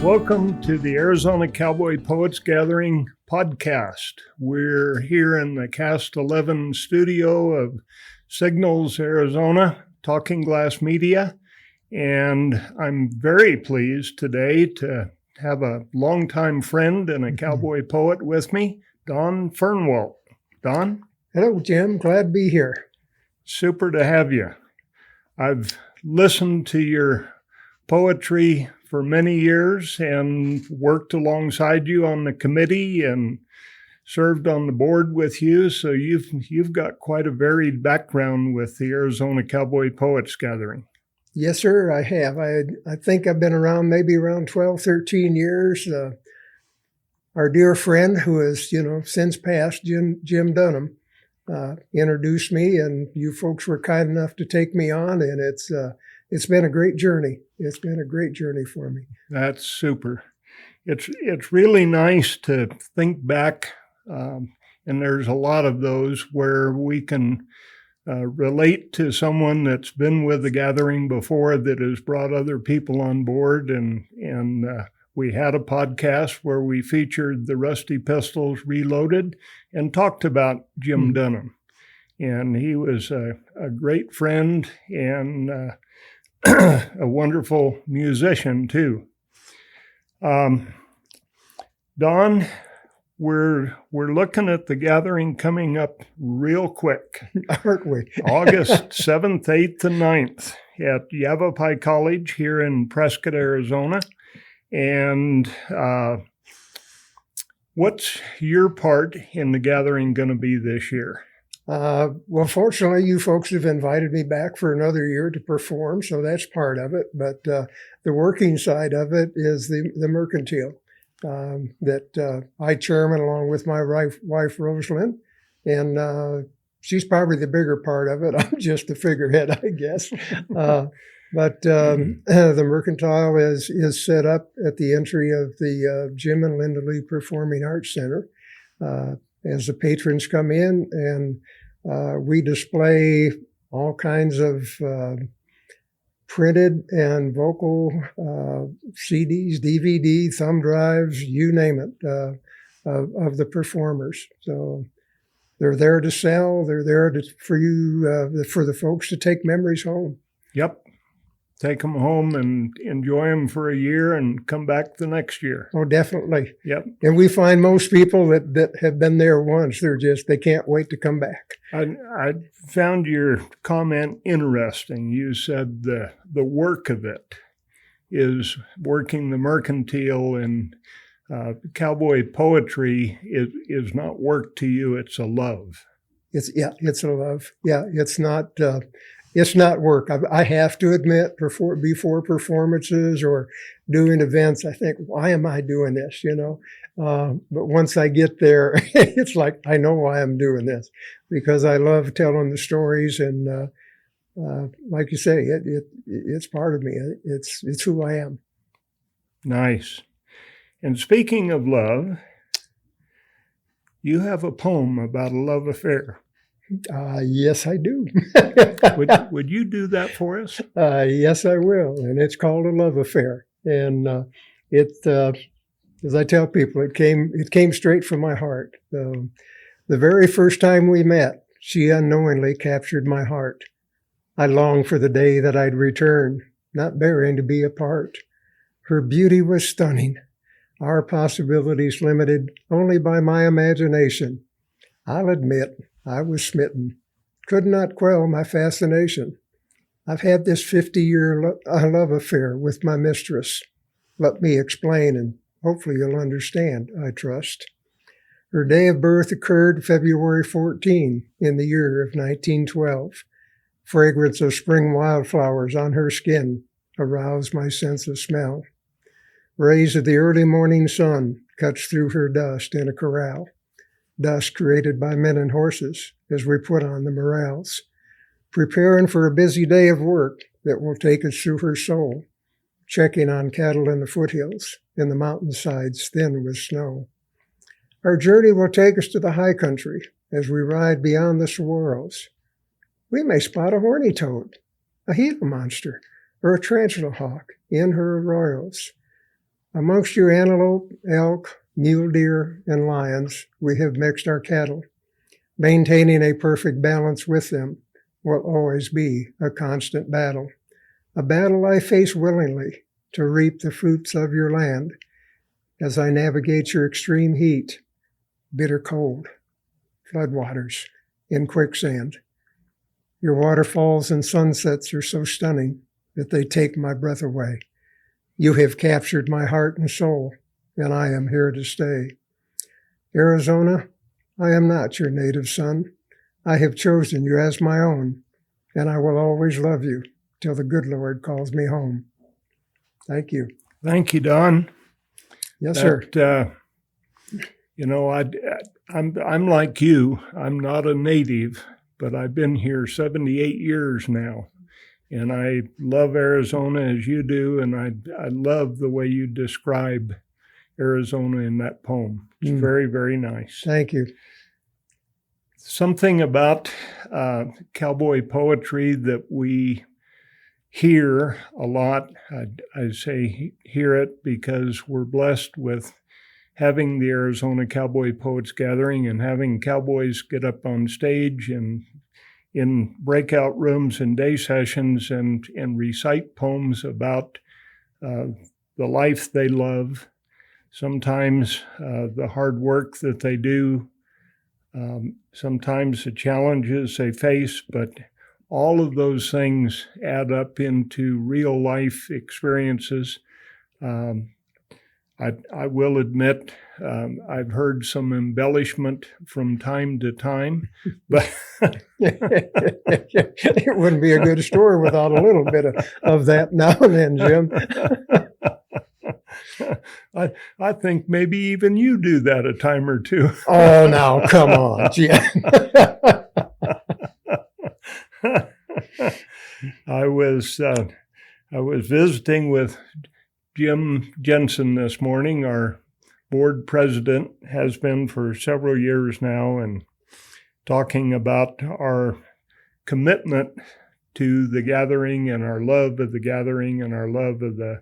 Welcome to the Arizona Cowboy Poets Gathering podcast. We're here in the Cast 11 studio of Signals, Arizona, Talking Glass Media, and I'm very pleased today to have a longtime friend and a cowboy poet with me, Don Fernwalt. Don? Hello, Jim. Glad to be here. Super to have you. I've listened to your poetry for many years and worked alongside you on the committee and served on the board with you. So you've got quite a varied background with the Arizona Cowboy Poets Gathering. Yes, sir, I have. I think I've been around maybe around 12, 13 years. Our dear friend who has, since passed, Jim Dunham, introduced me, and you folks were kind enough to take me on, and it's been a great journey. It's been a great journey for me. That's super. It's really nice to think back, and there's a lot of those where we can relate to someone that's been with the gathering before that has brought other people on board. And we had a podcast where we featured the Rusty Pistols Reloaded and talked about Jim Dunham. And he was a great friend and a wonderful musician too. Don, we're looking at the gathering coming up real quick. Aren't we? August 7th, 8th, and 9th at Yavapai College here in Prescott, Arizona. And what's your part in the gathering going to be this year? Well, fortunately, you folks have invited me back for another year to perform, so that's part of it. But the working side of it is the Merkantile that I chairman along with my wife Roslyn, and she's probably the bigger part of it. I'm just the figurehead, I guess. But the Merkantile is set up at the entry of the Jim and Linda Lee Performing Arts Center as the patrons come in, and we display all kinds of printed and vocal CDs, DVD, thumb drives, you name it, of the performers. So they're there to sell. They're there for the folks to take memories home. Yep. Take them home and enjoy them for a year and come back the next year. Oh, definitely. Yep. And we find most people that have been there once, they can't wait to come back. I found your comment interesting. You said the work of it is working the Merkantile, and cowboy poetry is not work to you, it's a love. It's a love. Yeah, it's not work. I have to admit, before performances or doing events, I think, why am I doing this? But once I get there, it's like, I know why I'm doing this, because I love telling the stories. And like you say, it's part of me. It's who I am. Nice. And speaking of love, you have a poem about a love affair. Yes, I do. Would you do that for us? Yes, I will. And it's called A Love Affair. And as I tell people, it came straight from my heart. The very first time we met, she unknowingly captured my heart. I longed for the day that I'd return, not bearing to be apart. Her beauty was stunning, our possibilities limited only by my imagination. I'll admit, I was smitten, could not quell my fascination. I've had this 50-year love affair with my mistress. Let me explain, and hopefully you'll understand, I trust. Her day of birth occurred February 14 in the year of 1912. Fragrance of spring wildflowers on her skin aroused my sense of smell. Rays of the early morning sun cuts through her dust in a corral. Dust created by men and horses as we put on the morales, preparing for a busy day of work that will take us through her soul, checking on cattle in the foothills, in the mountainsides thin with snow. Our journey will take us to the high country as we ride beyond the saguaros. We may spot a horny toad, a Gila monster, or a tarantula hawk in her arroyos. Amongst you antelope, elk, mule deer, and lions, we have mixed our cattle. Maintaining a perfect balance with them will always be a constant battle. A battle I face willingly to reap the fruits of your land as I navigate your extreme heat, bitter cold, floodwaters, in quicksand. Your waterfalls and sunsets are so stunning that they take my breath away. You have captured my heart and soul, and I am here to stay. Arizona, I am not your native son. I have chosen you as my own, and I will always love you till the good Lord calls me home. Thank you. Thank you, Don. Yes, sir. I'm like you. I'm not a native, but I've been here 78 years now. And I love Arizona as you do, and I love the way you describe Arizona in that poem. It's very, very nice. Thank you. Something about cowboy poetry that we hear a lot. I say hear it because we're blessed with having the Arizona Cowboy Poets Gathering and having cowboys get up on stage and in breakout rooms and day sessions and recite poems about the life they love, sometimes the hard work that they do, sometimes the challenges they face, but all of those things add up into real life experiences. I will admit I've heard some embellishment from time to time, but it wouldn't be a good story without a little bit of that now and then, Jim. I think maybe even you do that a time or two. Oh, now come on, Jim. I was visiting with Jim Jensen this morning, our board president, has been for several years now, and talking about our commitment to the gathering and our love of the gathering and our love of the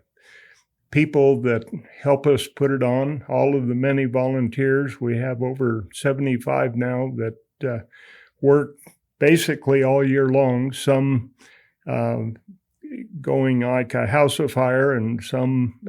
people that help us put it on, all of the many volunteers. We have over 75 now that work basically all year long, some going like a house of fire and some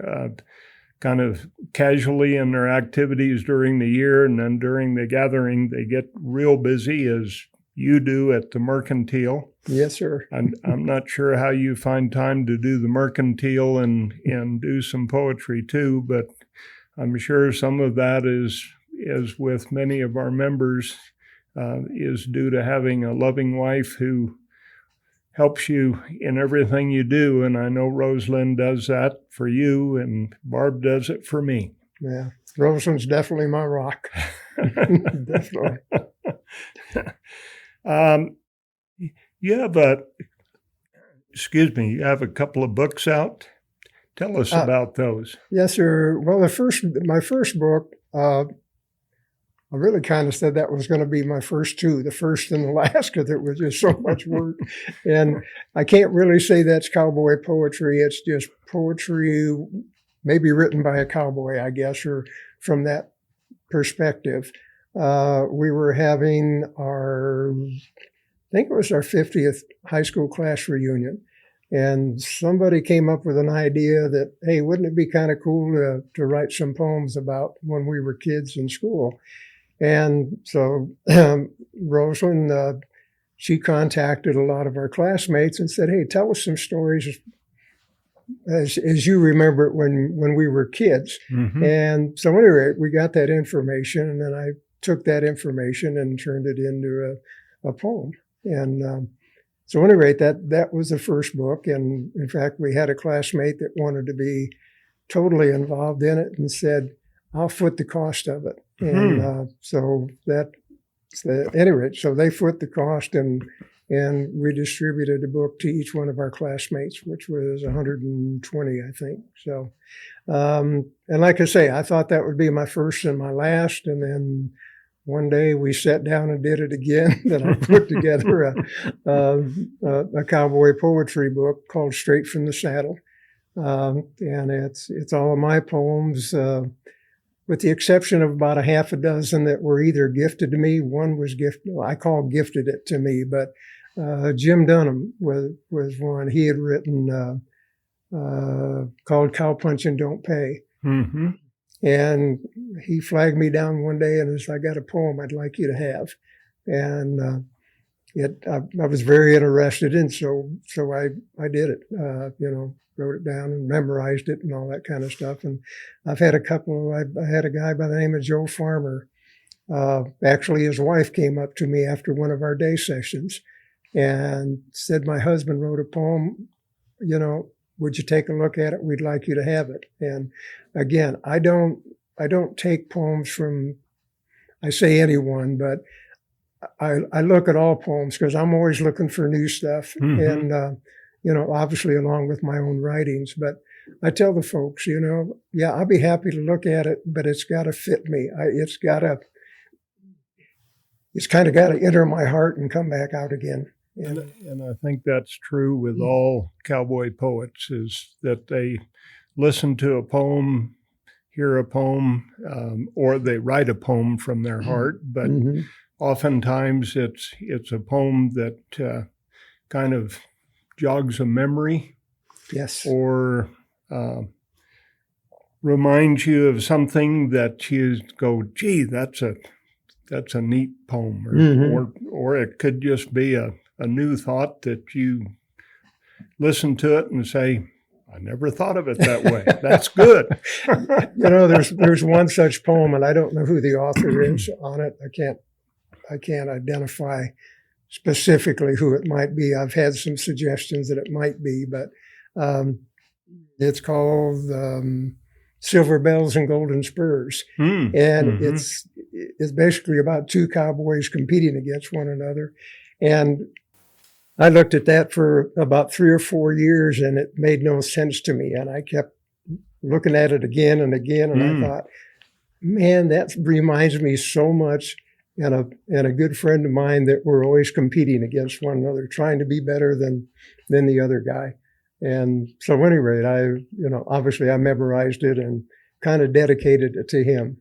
kind of casually in their activities during the year. And then during the gathering, they get real busy as you do at the Merkantile. Yes, sir. I'm not sure how you find time to do the Merkantile and do some poetry too, but I'm sure some of that is with many of our members is due to having a loving wife who helps you in everything you do. And I know Roslyn does that for you, and Barb does it for me. Yeah, Roslyn's definitely my rock. Definitely. You have you have a couple of books out. Tell us about those. Yes, sir. Well, my first book, I really kind of said that was going to be my first two, the first and the last, because it was just so much work. And I can't really say that's cowboy poetry. It's just poetry, maybe written by a cowboy, I guess, or from that perspective. We were having I think it was our 50th high school class reunion. And somebody came up with an idea that, hey, wouldn't it be kind of cool to write some poems about when we were kids in school? And so Roslyn, she contacted a lot of our classmates and said, hey, tell us some stories as you remember it when we were kids. Mm-hmm. And so anyway, we got that information, and then I took that information and turned it into a poem. And so anyway, that was the first book. And in fact, we had a classmate that wanted to be totally involved in it and said, I'll foot the cost of it. And so anyway, so they foot the cost, and we distributed a book to each one of our classmates, which was 120, I think. So, and like I say, I thought that would be my first and my last. And then one day we sat down and did it again. Then I put together a cowboy poetry book called Straight from the Saddle. And it's all of my poems, with the exception of about a half a dozen that were either gifted to me. One was gifted, I call gifted it to me, but Jim Dunham was one. He had written called Cow Punching Don't Pay. Mm-hmm. And he flagged me down one day and said, I got a poem I'd like you to have. And I was very interested in, so I did it, wrote it down and memorized it and all that kind of stuff. And I've had I had a guy by the name of Joe Farmer. Actually, his wife came up to me after one of our day sessions and said, my husband wrote a poem, would you take a look at it? We'd like you to have it. And again, I don't take poems from, I say anyone, but I look at all poems because I'm always looking for new stuff. Mm-hmm. And, obviously along with my own writings, but I tell the folks, I'll be happy to look at it, but it's got to fit me. It's kind of got to enter my heart and come back out again. And I think that's true with all cowboy poets, is that they listen to a poem, hear a poem, or they write a poem from their heart. But oftentimes it's a poem that kind of jogs a memory. Yes. Or reminds you of something that you go, gee, that's a neat poem. Or it could just be a new thought that you listen to it and say, I never thought of it that way. That's good. There's one such poem, and I don't know who the author is on it. I can't identify specifically who it might be. I've had some suggestions that it might be, but it's called Silver Bells and Golden Spurs. And it's basically about two cowboys competing against one another. And I looked at that for about 3 or 4 years, and it made no sense to me. And I kept looking at it again and again, and I thought, man, that reminds me so much, and a good friend of mine, that we're always competing against one another, trying to be better than the other guy. And so at any rate, obviously I memorized it and kind of dedicated it to him.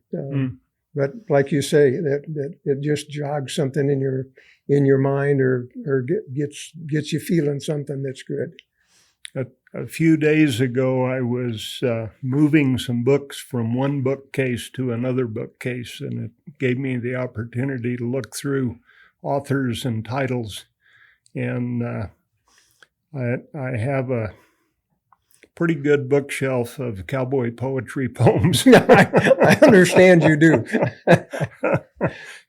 But like you say, that it just jogs something in your mind, or gets you feeling something that's good. A few days ago, I was moving some books from one bookcase to another bookcase, and it gave me the opportunity to look through authors and titles. And I have a pretty good bookshelf of cowboy poetry poems. I understand you do.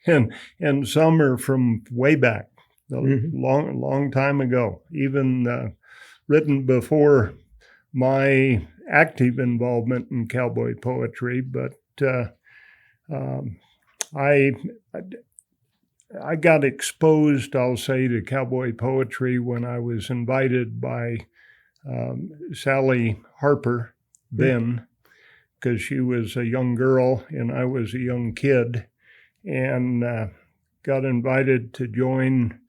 and some are from way back, long time ago, even written before my active involvement in cowboy poetry. But I got exposed, I'll say, to cowboy poetry when I was invited by Sally Harper then, because she was a young girl and I was a young kid, and got invited to join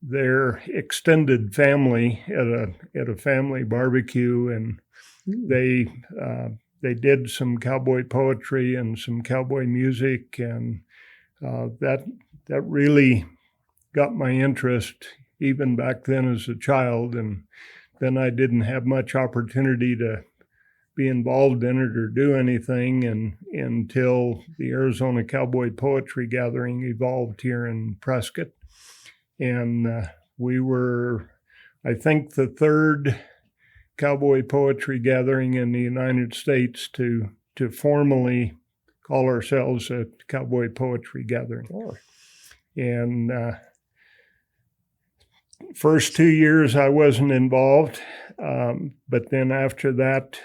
their extended family at a family barbecue, and they did some cowboy poetry and some cowboy music, and that really got my interest even back then as a child. And then I didn't have much opportunity to be involved in it or do anything until the Arizona Cowboy Poetry Gathering evolved here in Prescott. And we were, I think, the third cowboy poetry gathering in the United States to formally call ourselves a cowboy poetry gathering. Oh. And first 2 years I wasn't involved, but then after that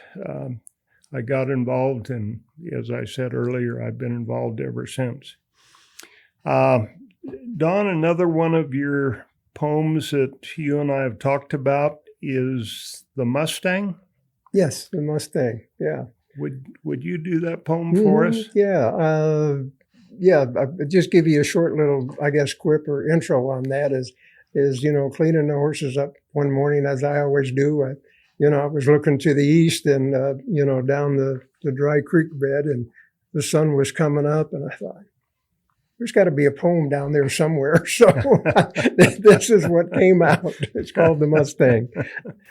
I got involved, and as I said earlier, I've been involved ever since. Don, another one of your poems that you and I have talked about is The Mustang. Yes, The Mustang, yeah. Would you do that poem for us? Yeah. I'll just give you a short little, I guess, quip or intro on that is cleaning the horses up one morning, as I always do. I was looking to the east and, down the dry creek bed, and the sun was coming up, and I thought, there's got to be a poem down there somewhere. So this is what came out. It's called The Mustang.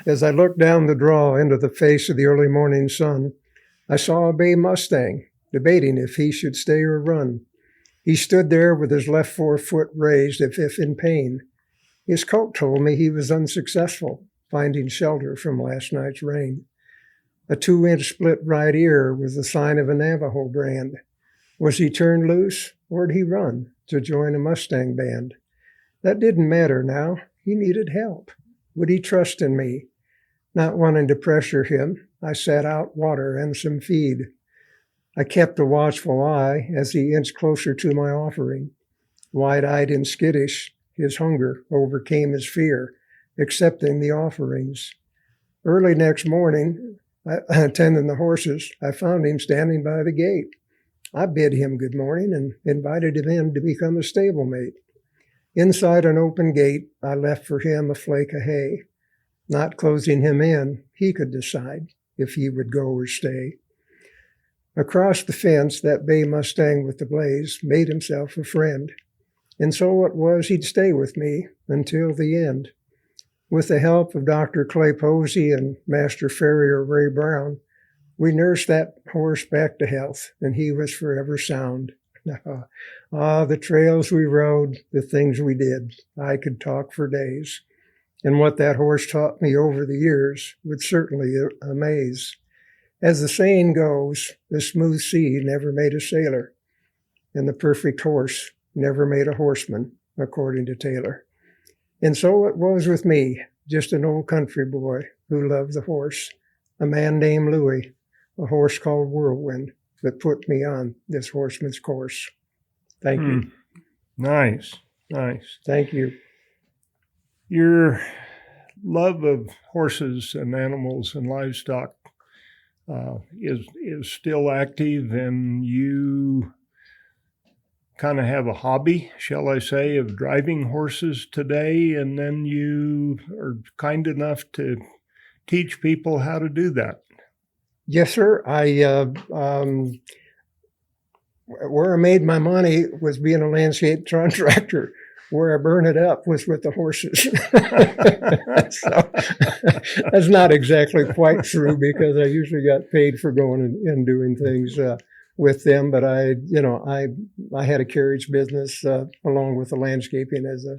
As I looked down the draw into the face of the early morning sun, I saw a bay Mustang debating if he should stay or run. He stood there with his left forefoot raised as if in pain. His coat told me he was unsuccessful, finding shelter from last night's rain. A 2-inch split right ear was the sign of a Navajo brand. Was he turned loose, or did he run to join a Mustang band? That didn't matter now. He needed help. Would he trust in me? Not wanting to pressure him, I sat out water and some feed. I kept a watchful eye as he inched closer to my offering. Wide-eyed and skittish, his hunger overcame his fear, accepting the offerings. Early next morning, attending the horses, I found him standing by the gate. I bid him good morning and invited him in to become a stablemate. Inside an open gate, I left for him a flake of hay. Not closing him in, he could decide if he would go or stay. Across the fence, that bay Mustang with the blaze made himself a friend. And so it was he'd stay with me until the end. With the help of Dr. Clay Posey and Master Farrier Ray Brown, we nursed that horse back to health, and he was forever sound. The trails we rode, the things we did, I could talk for days. And what that horse taught me over the years would certainly amaze. As the saying goes, the smooth sea never made a sailor, and the perfect horse never made a horseman, according to Taylor. And so it was with me, just an old country boy who loved the horse, a man named Louis, a horse called Whirlwind, that put me on this horseman's course. Thank you. Nice. Thank you. Your love of horses and animals and livestock is still active, and you kind of have a hobby, shall I say, of driving horses today, and then you are kind enough to teach people how to do that. Yes, sir. Where I made my money was being a landscape contractor. Where I burned it up was with the horses. So that's not exactly quite true, because I usually got paid for going and doing things with them. But I had a carriage business along with the landscaping as a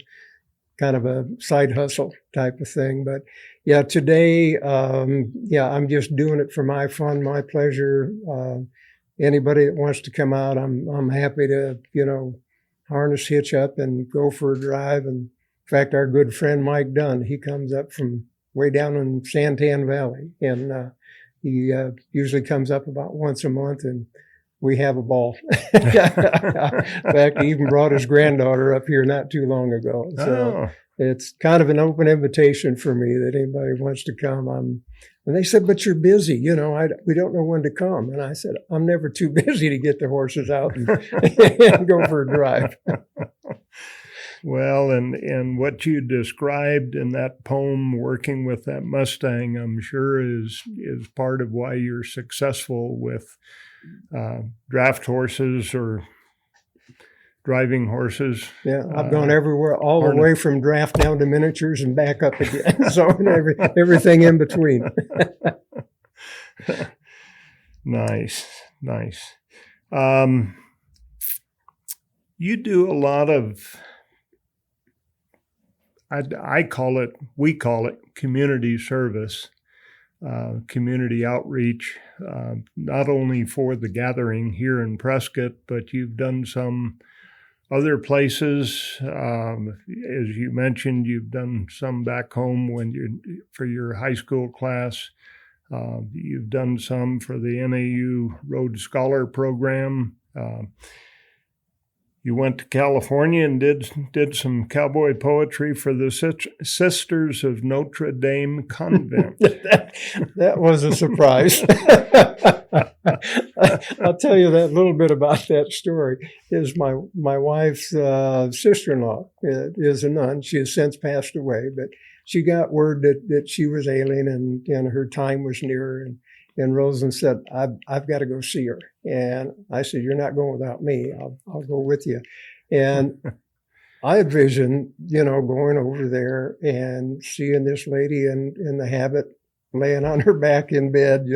kind of a side hustle type of thing. But yeah, today, I'm just doing it for my fun, my pleasure. Anybody that wants to come out, I'm happy to, harness, hitch up, and go for a drive. And in fact, our good friend Mike Dunn, he comes up from way down in Santan Valley, and he usually comes up about once a month, and we have a ball. In fact, he even brought his granddaughter up here not too long ago. So it's kind of an open invitation for me that anybody wants to come. And they said, but you're busy, we don't know when to come. And I said, I'm never too busy to get the horses out and, and go for a drive. Well, and what you described in that poem, working with that Mustang, I'm sure is part of why you're successful with draft horses or driving horses. Yeah, I've gone everywhere, all the way from draft down to miniatures and back up again. So everything in between. Nice. You do a lot of, we call it community service, community outreach, not only for the gathering here in Prescott, but you've done some other places. As you mentioned, you've done some back home for your high school class. You've done some for the NAU Rhodes Scholar Program. You went to California and did some cowboy poetry for the Sisters of Notre Dame Convent. That was a surprise. I'll tell you that little bit about that story. Is my wife's sister-in-law is a nun. She has since passed away, but she got word that she was ailing and her time was near. And Roslyn said, I've got to go see her. And I said, you're not going without me. I'll go with you. And I envisioned, going over there and seeing this lady in the habit, laying on her back in bed,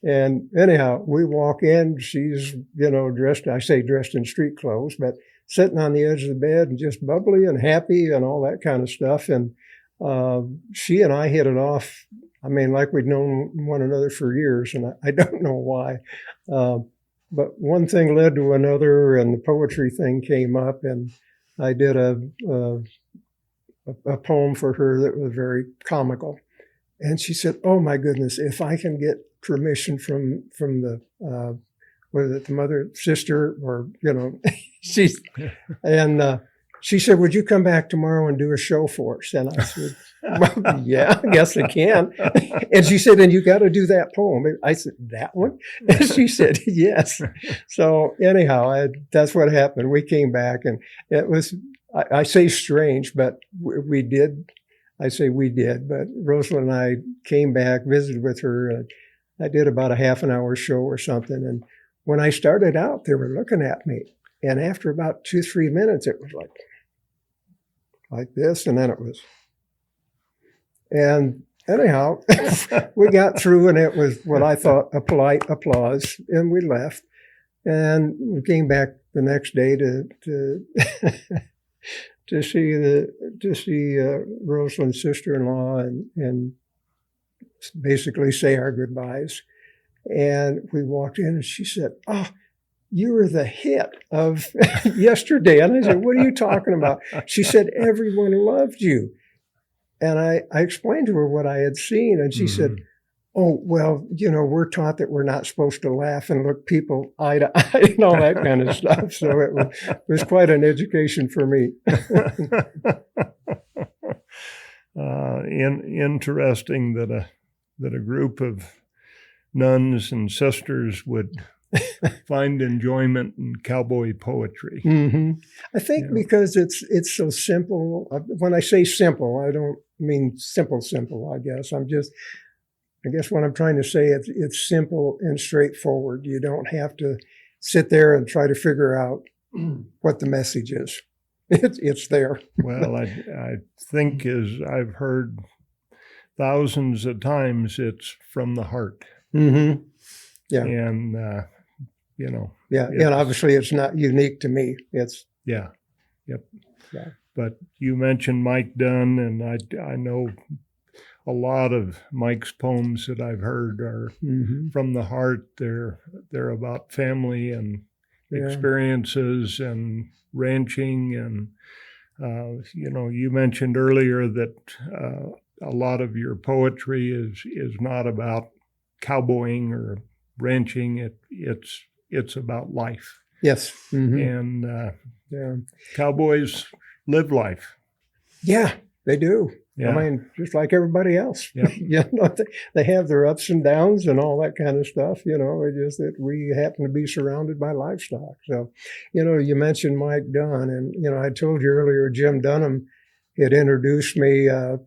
And anyhow, we walk in, she's, dressed in street clothes, but sitting on the edge of the bed and just bubbly and happy and all that kind of stuff. And she and I hit it off. I mean, like we'd known one another for years, and I don't know why. But one thing led to another, and the poetry thing came up, and I did a poem for her that was very comical. And she said, oh, my goodness, if I can get permission from the, whether the mother, sister, or, she said, would you come back tomorrow and do a show for us? And I said, well, yeah, I guess I can. And she said, and you got to do that poem. I said, that one? And she said, yes. So anyhow, that's what happened. We came back, and it was, I say strange, but we did. I say we did, but Roslyn and I came back, visited with her. I did about a half an hour show or something. And when I started out, they were looking at me. And after about 2-3 minutes, it was like this, and then it was. And anyhow, we got through, and it was what I thought a polite applause, and we left. And we came back the next day to see Roslyn's sister-in-law and basically say our goodbyes. And we walked in, and she said, "Oh, you were the hit of yesterday." And I said, "What are you talking about?" She said, "Everyone loved you." And I explained to her what I had seen, and she said, "Oh, well, we're taught that we're not supposed to laugh and look people eye to eye and all that kind of stuff." So it was quite an education for me. Interesting that a group of nuns and sisters would find enjoyment in cowboy poetry. Mm-hmm. I think because it's so simple. When I say simple, I don't mean simple. I guess what I'm trying to say is it's simple and straightforward. You don't have to sit there and try to figure out what the message is. It's there. Well, I think, as I've heard thousands of times, it's from the heart. Mm-hmm. Yeah. And, Yeah, and obviously it's not unique to me. It's. Yeah. Yep. Yeah. But you mentioned Mike Dunn, and I know a lot of Mike's poems that I've heard are from the heart. They're about family and experiences and ranching, and you mentioned earlier that a lot of your poetry is not about cowboying or ranching. It's about life. Yes. And cowboys live life. Yeah, they do. Yeah. I mean, just like everybody else. Yep. They have their ups and downs and all that kind of stuff. It's just that we happen to be surrounded by livestock. So, you mentioned Mike Dunn, and I told you earlier, Jim Dunham had introduced me, to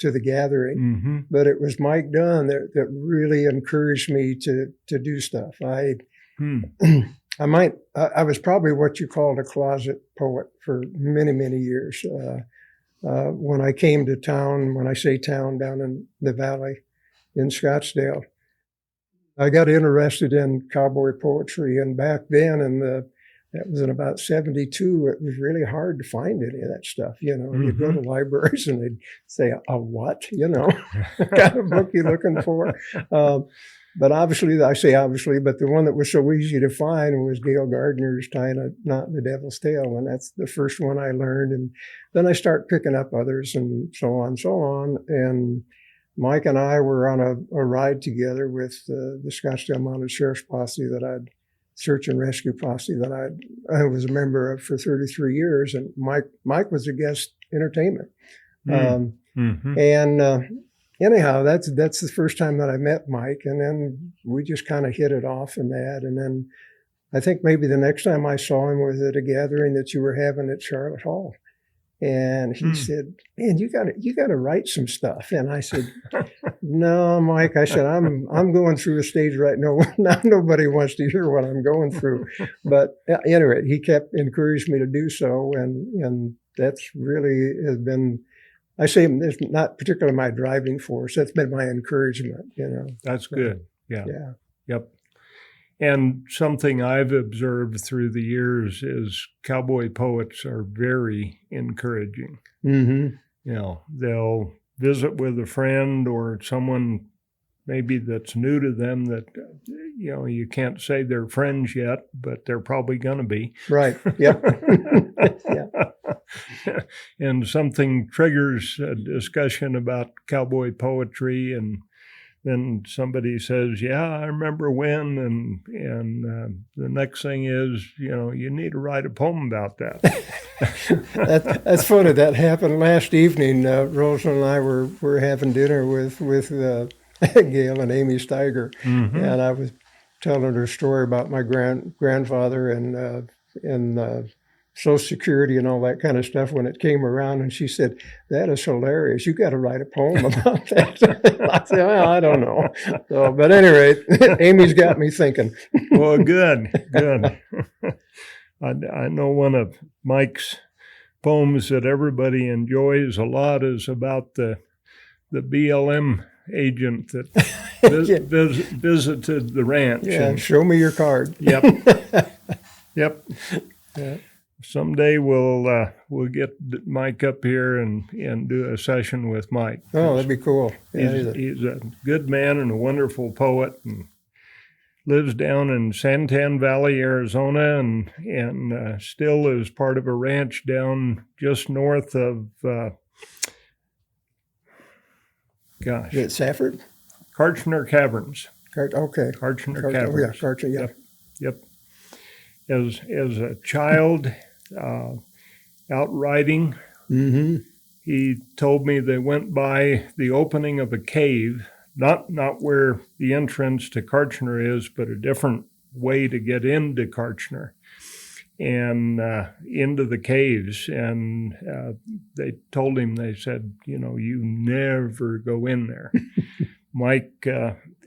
the gathering, but it was Mike Dunn that really encouraged me to do stuff. I was probably what you called a closet poet for many, many years. When I came to town, when I say town, down in the valley in Scottsdale, I got interested in cowboy poetry. And back then, that was in about 1972, it was really hard to find any of that stuff. You'd go to libraries and they'd say, a what? What kind of book you looking for? But obviously, I say obviously, but the one that was so easy to find was Gail Gardner's Tying a Knot in the Devil's Tail. And that's the first one I learned. And then I start picking up others and so on. And Mike and I were on a ride together with the Scottsdale Mounted Sheriff's Posse search and rescue posse that I was a member of for 33 years. And Mike was a guest entertainment. Anyhow, that's the first time that I met Mike, and then we just kind of hit it off in that. And then I think maybe the next time I saw him was at a gathering that you were having at Charlotte Hall. And he said, "Man, you got to write some stuff." And I said, "No, Mike," I said, I'm going through a stage right now. Now nobody wants to hear what I'm going through. But anyway, he kept encouraging me to do so. And that's really has been, I say it's not particularly my driving force. That's been my encouragement, That's good. Yeah. Yeah. Yep. And something I've observed through the years is cowboy poets are very encouraging. Mm-hmm. They'll visit with a friend or someone maybe that's new to them that, you can't say they're friends yet, but they're probably going to be. Right. Yep. Yeah. And something triggers a discussion about cowboy poetry, and then somebody says, "Yeah, I remember when," and the next thing is, you need to write a poem about that. That's funny. That happened last evening. Roslyn and I were having dinner with Gail and Amy Steiger, and I was telling her a story about my grandfather and Social Security and all that kind of stuff when it came around, and she said, "That is hilarious. You got to write a poem about that." I said, "Well, I don't know." So, but anyway, Amy's got me thinking. Well, good. I know one of Mike's poems that everybody enjoys a lot is about the BLM agent that visited the ranch. Yeah, show me your card. Yep. Yeah. Someday we'll get Mike up here and do a session with Mike. Oh, that'd be cool. Yeah, he's a good man and a wonderful poet, and lives down in Santan Valley, Arizona, and still is part of a ranch down just north of Is it Safford? Kartchner Caverns. Okay. Kartchner Oh, Caverns. yeah, Kartchner, yeah. Yep. As a child, out riding, he told me they went by the opening of a cave, not where the entrance to Kartchner is, but a different way to get into Kartchner and into the caves. And they told him, they said, you never go in there. Mike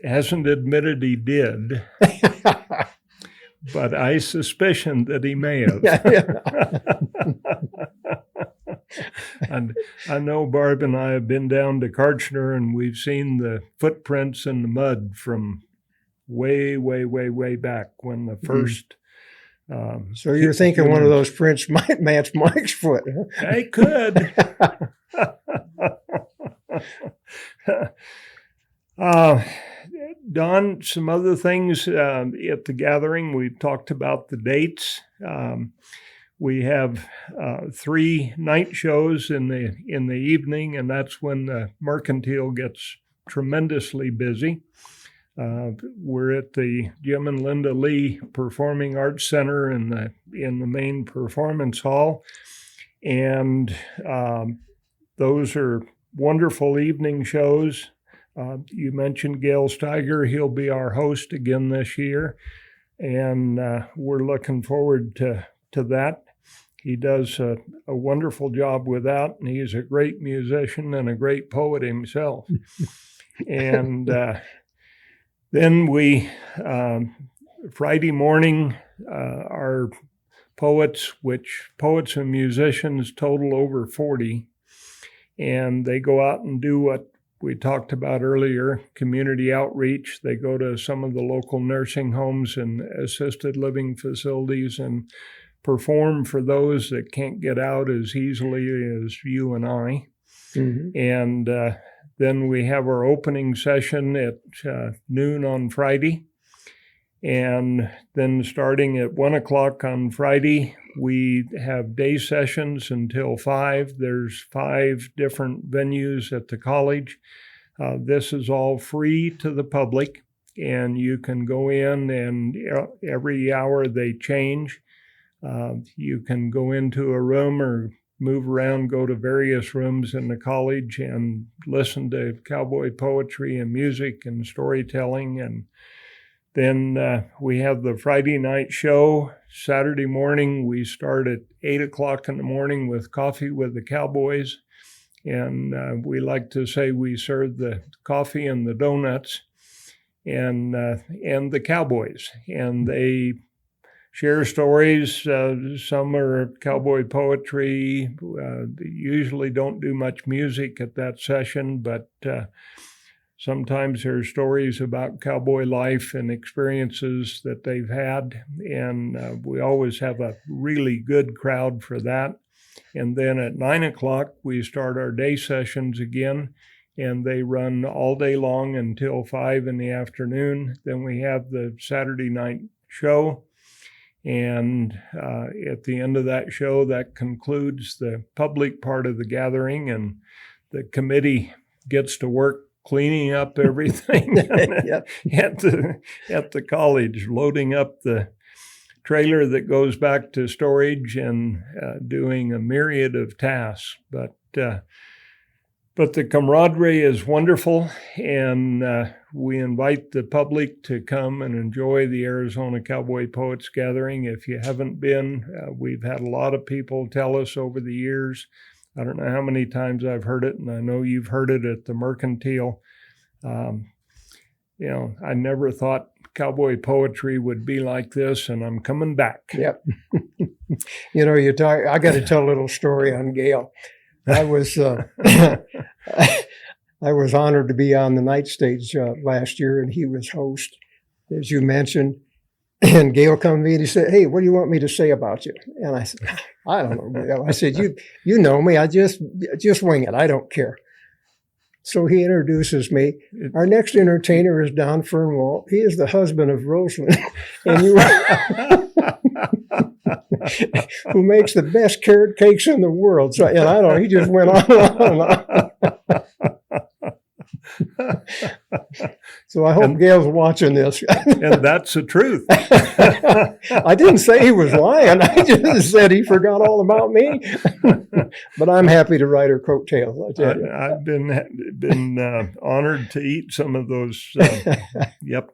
hasn't admitted he did. But I suspicion that he may have. And I know Barb and I have been down to Kartchner, and we've seen the footprints in the mud from way, way, way, way back when the first. So you're thinking one of those prints might match Mike's foot? Huh? They could. Don, some other things at the gathering. We've talked about the dates. We have 3 night shows in the evening, and that's when the Merkantile gets tremendously busy. We're at the Jim and Linda Lee Performing Arts Center in the main performance hall, and those are wonderful evening shows. You mentioned Gail Steiger. He'll be our host again this year, and we're looking forward to that. He does a wonderful job with that, and he's a great musician and a great poet himself. And then we, Friday morning, our poets and musicians total over 40, and they go out and do what we talked about earlier, community outreach. They go to some of the local nursing homes and assisted living facilities and perform for those that can't get out as easily as you and I. And then we have our opening session at noon on Friday. And then starting at 1 o'clock on Friday, we have day sessions until 5. There's 5 different venues at the college. This is all free to the public, and you can go in, and every hour they change. You can go into a room or move around, go to various rooms in the college and listen to cowboy poetry and music and storytelling. And then we have the Friday night show Saturday morning, we start at 8 o'clock in the morning with coffee with the Cowboys. And we like to say we serve the coffee and the donuts and the Cowboys. And they share stories. Some are cowboy poetry. They usually don't do much music at that session, but sometimes there are stories about cowboy life and experiences that they've had. And we always have a really good crowd for that. And then at 9 o'clock, we start our day sessions again, and they run all day long until 5 in the afternoon. Then we have the Saturday night show. And at the end of that show, that concludes the public part of the gathering, and the committee gets to work cleaning up everything Yep. at the college, loading up the trailer that goes back to storage and doing a myriad of tasks. But the camaraderie is wonderful, and we invite the public to come and enjoy the Arizona Cowboy Poets Gathering. If you haven't been, we've had a lot of people tell us over the years. I don't know how many times I've heard it, and I know you've heard it at the Merkantile. I never thought cowboy poetry would be like this, and I'm coming back. Yep. I got to tell a little story on Gail. I was I was honored to be on the night stage last year, and he was host, as you mentioned. And Gail come to me and he said, "Hey, what do you want me to say about you?" And I said, "I don't know, Gail." I said, "You know me. I just wing it. I don't care." So he introduces me. Our next entertainer is Don Fernwalt. He is the husband of Roslyn, and who makes the best carrot cakes in the world. So, and I don't know, he just went on and on. So I hope Gail's watching this. And that's the truth. I didn't say he was lying. I just said he forgot all about me. But I'm happy to ride her coattails, I tell you. I've been honored to eat some of those. Yep,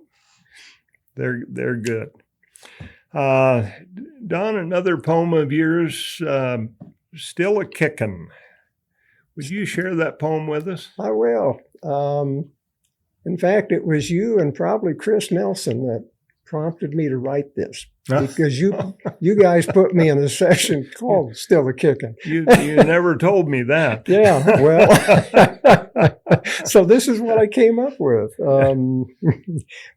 they're good. Don, another poem of yours, Still a Kickin'. Would you share that poem with us? I will. In fact, it was you and probably Chris Nelson that prompted me to write this, because you guys put me in a session called Still a Kickin'. You never told me that. Yeah, well, so this is what I came up with.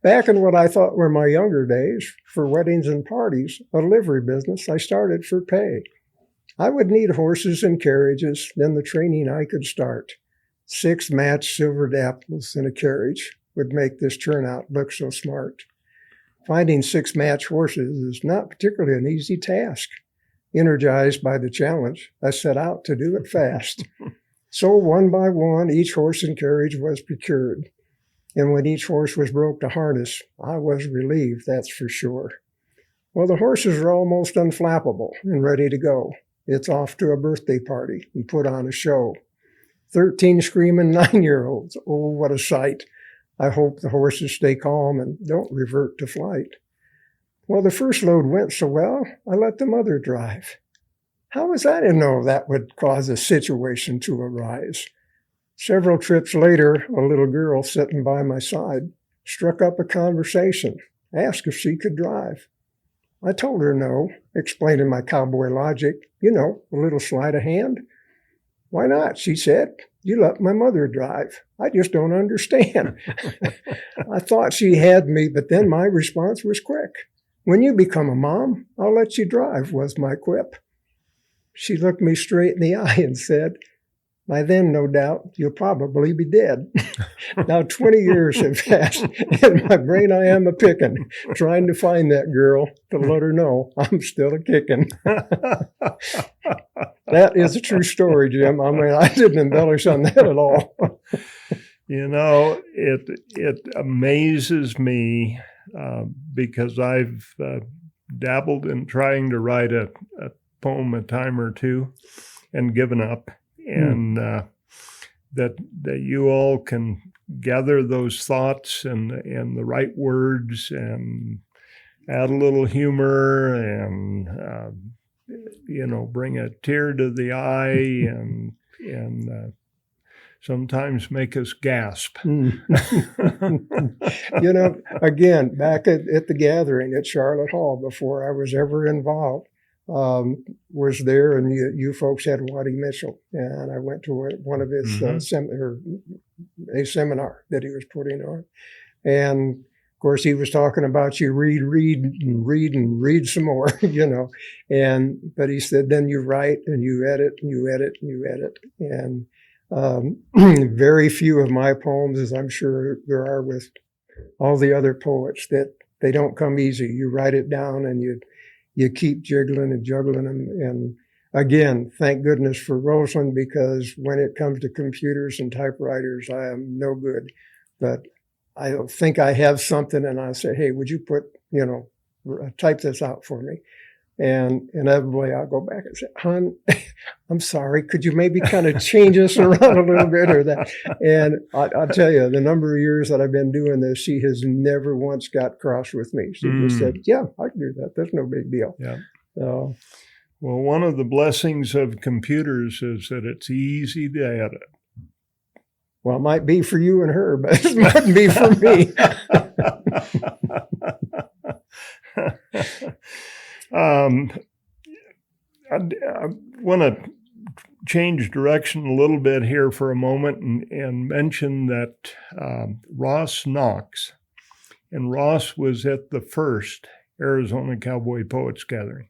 Back in what I thought were my younger days, for weddings and parties, a livery business, I started for pay. I would need horses and carriages, then the training I could start. 6 matched silvered apples in a carriage would make this turnout look so smart. Finding 6 matched horses is not particularly an easy task. Energized by the challenge, I set out to do it fast. So one by one, each horse and carriage was procured. And when each horse was broke to harness, I was relieved, that's for sure. Well, the horses are almost unflappable and ready to go. It's off to a birthday party and put on a show. 13 screaming 9-year-olds. Oh, what a sight. I hope the horses stay calm and don't revert to flight. Well, the first load went so well, I let the mother drive. How was I to know that would cause a situation to arise? Several trips later, a little girl sitting by my side struck up a conversation, asked if she could drive. I told her no, explaining my cowboy logic, a little sleight of hand. Why not? She said. You let my mother drive. I just don't understand. I thought she had me, but then my response was quick. When you become a mom, I'll let you drive, was my quip. She looked me straight in the eye and said, by then, no doubt, you'll probably be dead. Now 20 years have passed, and my brain I am a-picking, trying to find that girl to let her know I'm still a-kicking. That is a true story, Jim. I mean, I didn't embellish on that at all. It amazes me because I've dabbled in trying to write a poem a time or two and given up. And that you all can gather those thoughts and the right words and add a little humor and bring a tear to the eye and sometimes make us gasp. Again, back at the gathering at Charlotte Hall, before I was ever involved, was there, and you folks had Waddy Mitchell, and I went to one of his a seminar that he was putting on, and of course he was talking about you read some more, but he said then you write and you edit and you edit and you edit, and very few of my poems, as I'm sure there are with all the other poets, that they don't come easy. You write it down and you keep jiggling and juggling them. And again, thank goodness for Roslyn, because when it comes to computers and typewriters, I am no good. But I think I have something, and I say, hey, would you type this out for me? And inevitably I'll go back and say, hon, I'm sorry, could you maybe kind of change this around a little bit or that? And I'll tell you, the number of years that I've been doing this, she has never once got cross with me. She just said, yeah, I can do that. That's no big deal. Yeah. Well, one of the blessings of computers is that it's easy to edit. Well, it might be for you and her, but it might be for me. I want to change direction a little bit here for a moment and mention that Ross Knox, and Ross was at the first Arizona Cowboy Poets Gathering,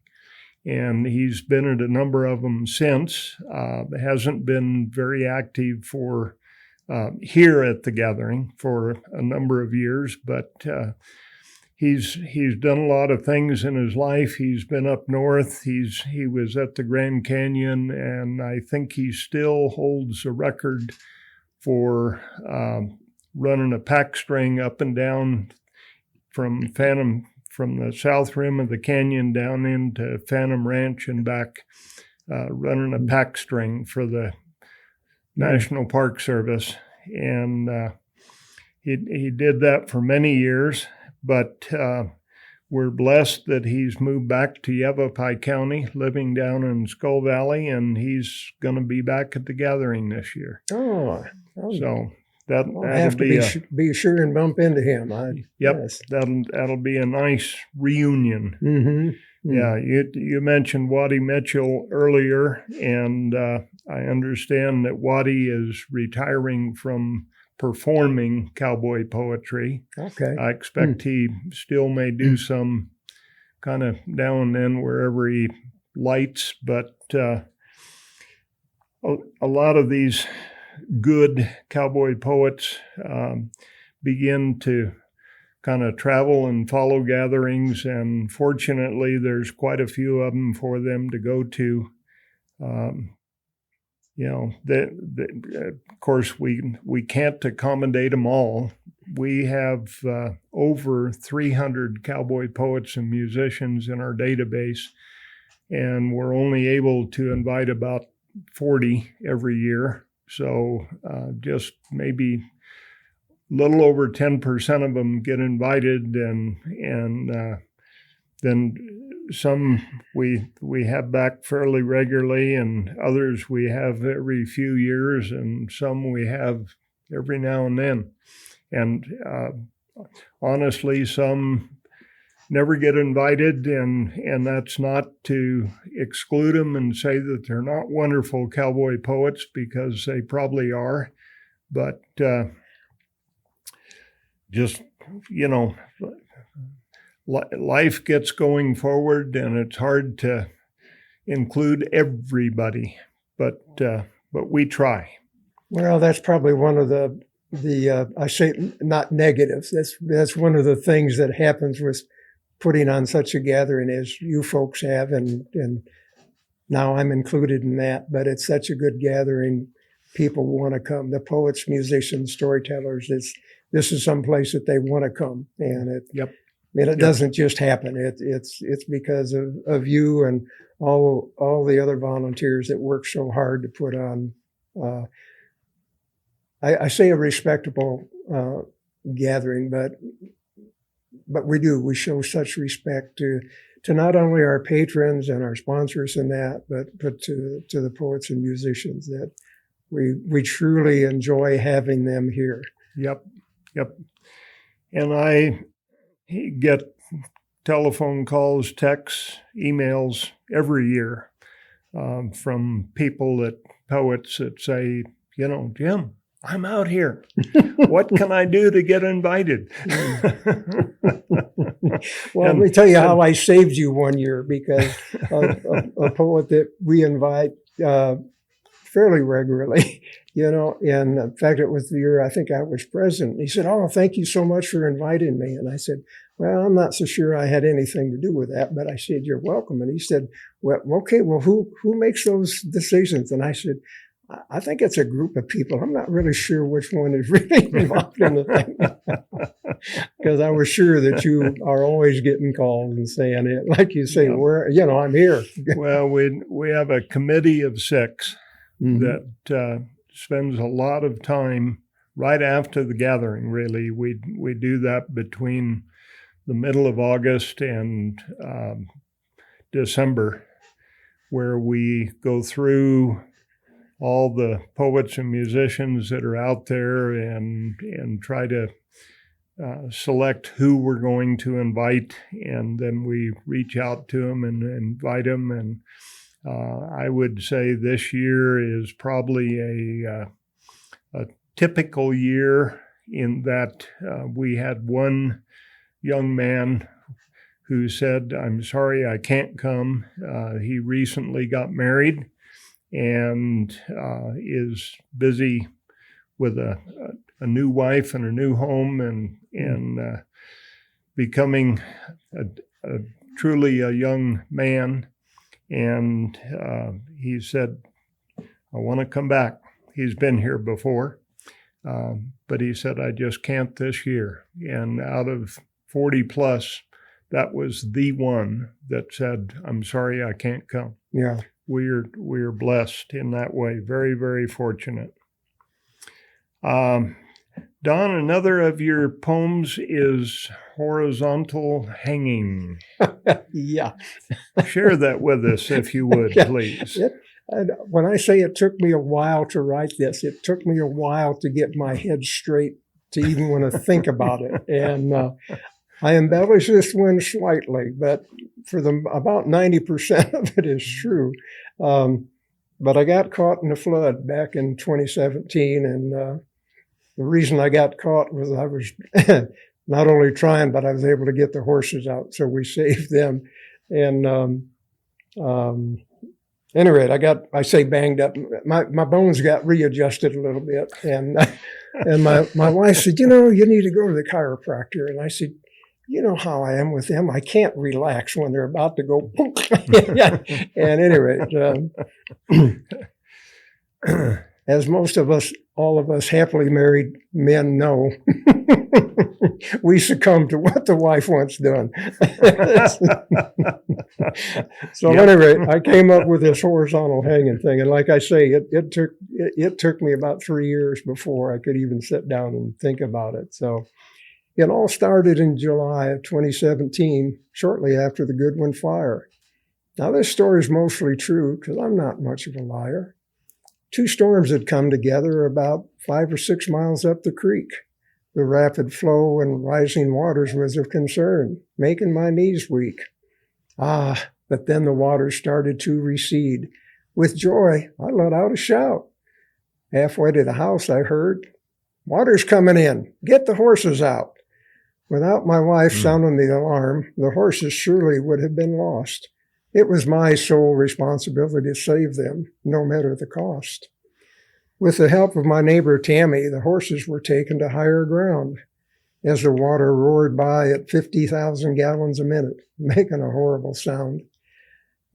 and he's been at a number of them since. Hasn't been very active for here at the gathering for a number of years, but He's done a lot of things in his life. He's been up north. He was at the Grand Canyon, and I think he still holds a record for running a pack string up and down from the south rim of the canyon down into Phantom Ranch and back, running a pack string for the National Park Service. And he did that for many years. But we're blessed that he's moved back to Yavapai County, living down in Skull Valley, and he's going to be back at the gathering this year. Oh, so that'll have to be sure and bump into him. Yes. That'll be a nice reunion. Mm-hmm. Yeah, you mentioned Waddy Mitchell earlier, and I understand that Waddy is retiring from performing cowboy poetry. Okay. I expect he still may do some kind of now and then wherever he lights, but a lot of these good cowboy poets begin to kind of travel and follow gatherings, and fortunately there's quite a few of them for them to go to. Of course, we can't accommodate them all. We have over 300 cowboy poets and musicians in our database, and we're only able to invite about 40 every year. So just maybe a little over 10% of them get invited, and then some we have back fairly regularly, and others we have every few years, and some we have every now and then. And honestly, some never get invited, and that's not to exclude them and say that they're not wonderful cowboy poets, because they probably are. But just, life gets going forward, and it's hard to include everybody, but we try. Well, that's probably one of the I say not negatives. That's one of the things that happens with putting on such a gathering as you folks have, and now I'm included in that. But it's such a good gathering. People want to come. The poets, musicians, storytellers. This is some place that they want to come, and it doesn't just happen. It's because of you and all the other volunteers that work so hard to put on. I say a respectable gathering, but but we do. We show such respect to not only our patrons and our sponsors and that, but to the poets and musicians that we truly enjoy having them here. Yep. And I get telephone calls, texts, emails every year from poets that say, Jim, I'm out here. What can I do to get invited? Well, let me tell you how I saved you one year, because a poet that we invite fairly regularly, and in fact, it was the year I think I was president. He said, "Oh, thank you so much for inviting me." And I said, "Well, I'm not so sure I had anything to do with that," but I said, "You're welcome." And he said, "Well, okay, well, who makes those decisions?" And I said, "I think it's a group of people. I'm not really sure which one is really involved in the thing." Because I was sure that you are always getting calls and saying it. Like you say, I'm here. Well, we have a committee of 6 that spends a lot of time right after the gathering, really. We do that between the middle of August and December, where we go through all the poets and musicians that are out there and try to select who we're going to invite, and then we reach out to them and invite them. And I would say this year is probably a typical year in that we had one young man who said, "I'm sorry, I can't come." He recently got married and is busy with a new wife and a new home and becoming truly a young man. And he said, "I want to come back." He's been here before, but he said, "I just can't this year." And out of 40 plus, that was the one that said, "I'm sorry, I can't come." Yeah. We're blessed in that way. Very, very fortunate. Don, another of your poems is Horizontal Hanging. Yeah. Share that with us, if you would, please. And when I say it took me a while to write this, it took me a while to get my head straight to even want to think about it. And I embellish this one slightly, but for about 90% of it is true. But I got caught in a flood back in 2017, and the reason I got caught was I was not only trying, but I was able to get the horses out, so we saved them. And anyway, I say banged up. My bones got readjusted a little bit, and my wife said, "You need to go to the chiropractor." And I said, "You know how I am with them. I can't relax when they're about to go." And anyway, as all of us happily married men know, we succumb to what the wife wants done. So anyway, I came up with this horizontal hanging thing, and like I say, it took me about 3 years before I could even sit down and think about it. So it all started in July of 2017, shortly after the Goodwin fire. Now, this story is mostly true because I'm not much of a liar. 2 storms had come together about 5 or 6 miles up the creek. The rapid flow and rising waters was of concern, making my knees weak. But then the waters started to recede. With joy, I let out a shout. Halfway to the house, I heard, "Water's coming in. Get the horses out." Without my wife sounding the alarm, the horses surely would have been lost. It was my sole responsibility to save them, no matter the cost. With the help of my neighbor Tammy, the horses were taken to higher ground as the water roared by at 50,000 gallons a minute, making a horrible sound.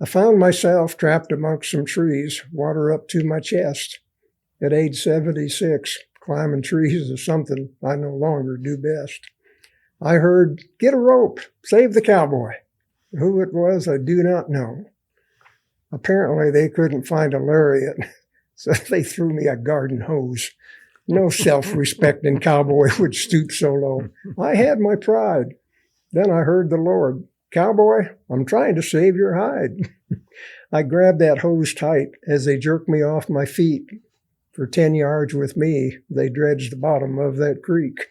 I found myself trapped amongst some trees, water up to my chest. At age 76, climbing trees is something I no longer do best. I heard, "Get a rope, save the cowboy." Who it was, I do not know. Apparently, they couldn't find a lariat, so they threw me a garden hose. No self-respecting cowboy would stoop so low. I had my pride. Then I heard the Lord, "Cowboy, I'm trying to save your hide." I grabbed that hose tight as they jerked me off my feet. For 10 yards with me, they dredged the bottom of that creek.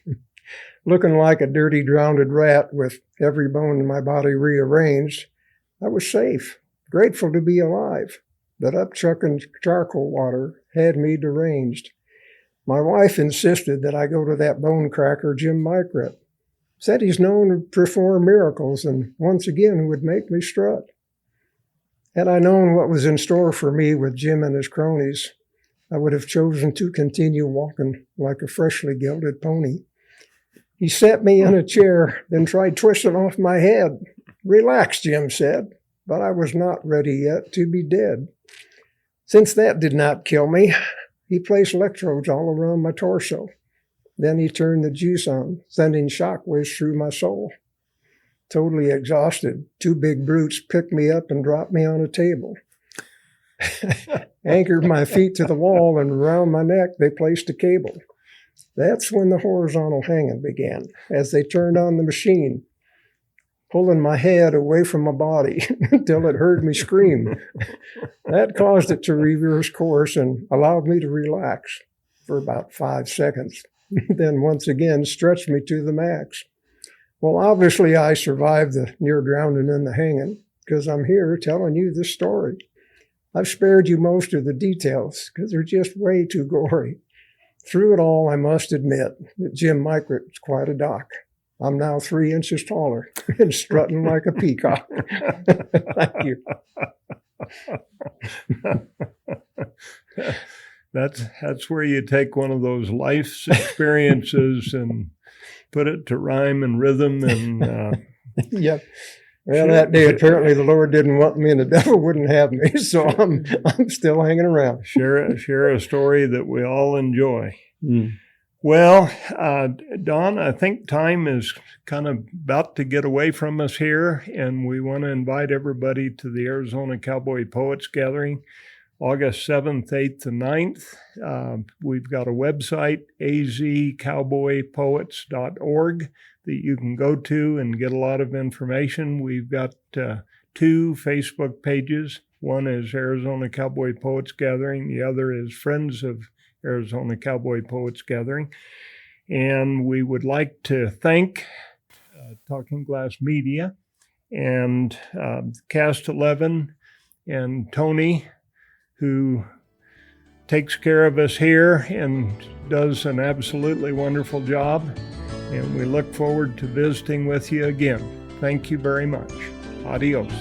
Looking like a dirty, drowned rat with every bone in my body rearranged, I was safe, grateful to be alive. But upchucking charcoal water had me deranged. My wife insisted that I go to that bone cracker, Jim Micret. Said he's known to perform miracles and once again would make me strut. Had I known what was in store for me with Jim and his cronies, I would have chosen to continue walking like a freshly gelded pony. He set me in a chair, then tried twisting off my head. "Relax," Jim said, but I was not ready yet to be dead. Since that did not kill me, he placed electrodes all around my torso. Then he turned the juice on, sending shockwaves through my soul. Totally exhausted, two big brutes picked me up and dropped me on a table. Anchored my feet to the wall, and around my neck they placed a cable. That's when the horizontal hanging began, as they turned on the machine, pulling my head away from my body until it heard me scream. That caused it to reverse course and allowed me to relax for about 5 seconds, then once again stretched me to the max. Well, obviously I survived the near drowning and the hanging, because I'm here telling you this story. I've spared you most of the details because they're just way too gory. Through it all, I must admit that Jim Micret is quite a doc. I'm now 3 inches taller and strutting like a peacock. Thank you. That's where you take one of those life's experiences and put it to rhyme and rhythm and Yep. Well, that day apparently the Lord didn't want me and the devil wouldn't have me, so I'm still hanging around. share a story that we all enjoy. Mm. Well, Don, I think time is kind of about to get away from us here, and we want to invite everybody to the Arizona Cowboy Poets Gathering, August 7th, 8th, and 9th. We've got a website, azcowboypoets.org, that you can go to and get a lot of information. We've got 2 Facebook pages. One is Arizona Cowboy Poets Gathering. The other is Friends of Arizona Cowboy Poets Gathering. And we would like to thank Talking Glass Media and Cast 11 and Tony, who takes care of us here and does an absolutely wonderful job. And we look forward to visiting with you again. Thank you very much. Adios.